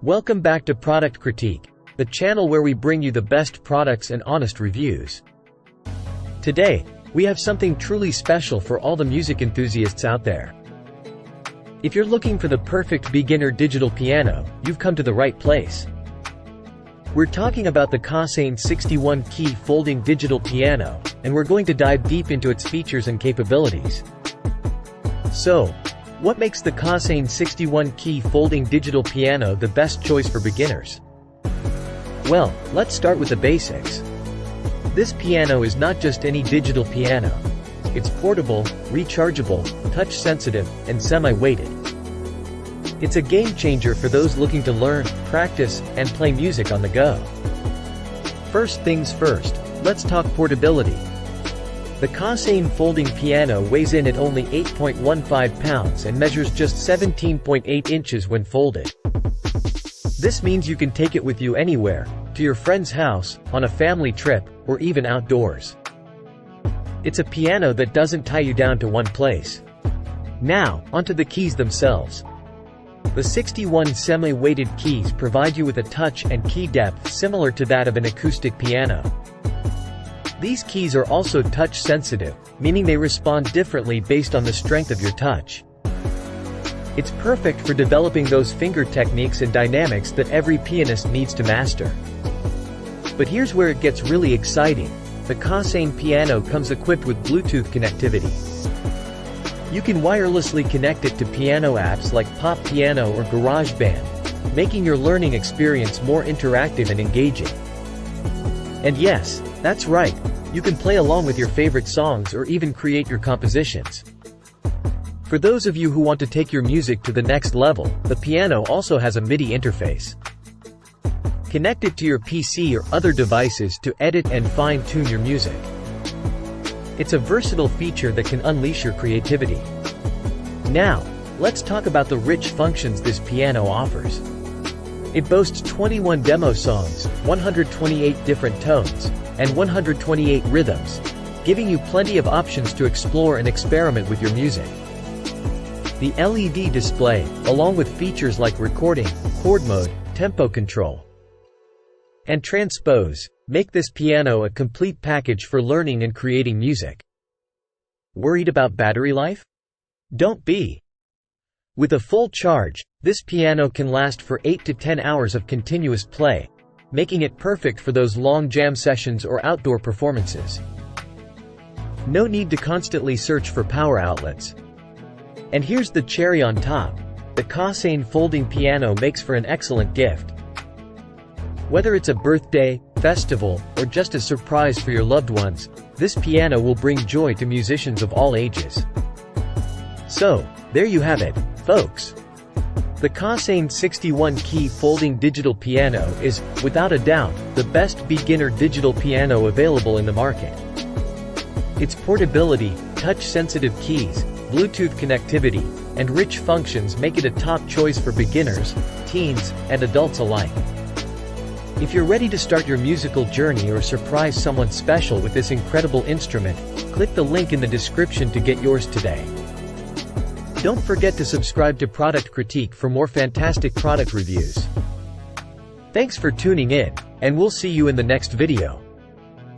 Welcome back to Product Critique, the channel where we bring you the best products and honest reviews. Today, we have something truly special for all the music enthusiasts out there. If you're looking for the perfect beginner digital piano, you've come to the right place. We're talking about the Cossain 61-key folding digital piano, and we're going to dive deep into its features and capabilities. So, what makes the Cossain 61-key folding digital piano the best choice for beginners? Well, let's start with the basics. This piano is not just any digital piano. It's portable, rechargeable, touch-sensitive, and semi-weighted. It's a game-changer for those looking to learn, practice, and play music on the go. First things first, let's talk portability. The Cossain folding piano weighs in at only 8.15 pounds and measures just 17.8 inches when folded. This means you can take it with you anywhere, to your friend's house, on a family trip, or even outdoors. It's a piano that doesn't tie you down to one place. Now, onto the keys themselves. The 61 semi-weighted keys provide you with a touch and key depth similar to that of an acoustic piano. These keys are also touch-sensitive, meaning they respond differently based on the strength of your touch. It's perfect for developing those finger techniques and dynamics that every pianist needs to master. But here's where it gets really exciting. The Cossain piano comes equipped with Bluetooth connectivity. You can wirelessly connect it to piano apps like Pop Piano or GarageBand, making your learning experience more interactive and engaging. And yes, that's right, you can play along with your favorite songs or even create your compositions. For those of you who want to take your music to the next level, the piano also has a MIDI interface. Connect it to your PC or other devices to edit and fine-tune your music. It's a versatile feature that can unleash your creativity. Now, let's talk about the rich functions this piano offers. It boasts 21 demo songs, 128 different tones, and 128 rhythms, giving you plenty of options to explore and experiment with your music. The LED display, along with features like recording, chord mode, tempo control, and transpose, make this piano a complete package for learning and creating music. Worried about battery life? Don't be. With a full charge, this piano can last for 8 to 10 hours of continuous play, making it perfect for those long jam sessions or outdoor performances. No need to constantly search for power outlets. And here's the cherry on top. The Cossain folding piano makes for an excellent gift. Whether it's a birthday, festival, or just a surprise for your loved ones, this piano will bring joy to musicians of all ages. So, there you have it, folks. The Cossain 61-key folding digital piano is, without a doubt, the best beginner digital piano available in the market. Its portability, touch-sensitive keys, Bluetooth connectivity, and rich functions make it a top choice for beginners, teens, and adults alike. If you're ready to start your musical journey or surprise someone special with this incredible instrument, click the link in the description to get yours today. Don't forget to subscribe to Product Critique for more fantastic product reviews. Thanks for tuning in, and we'll see you in the next video.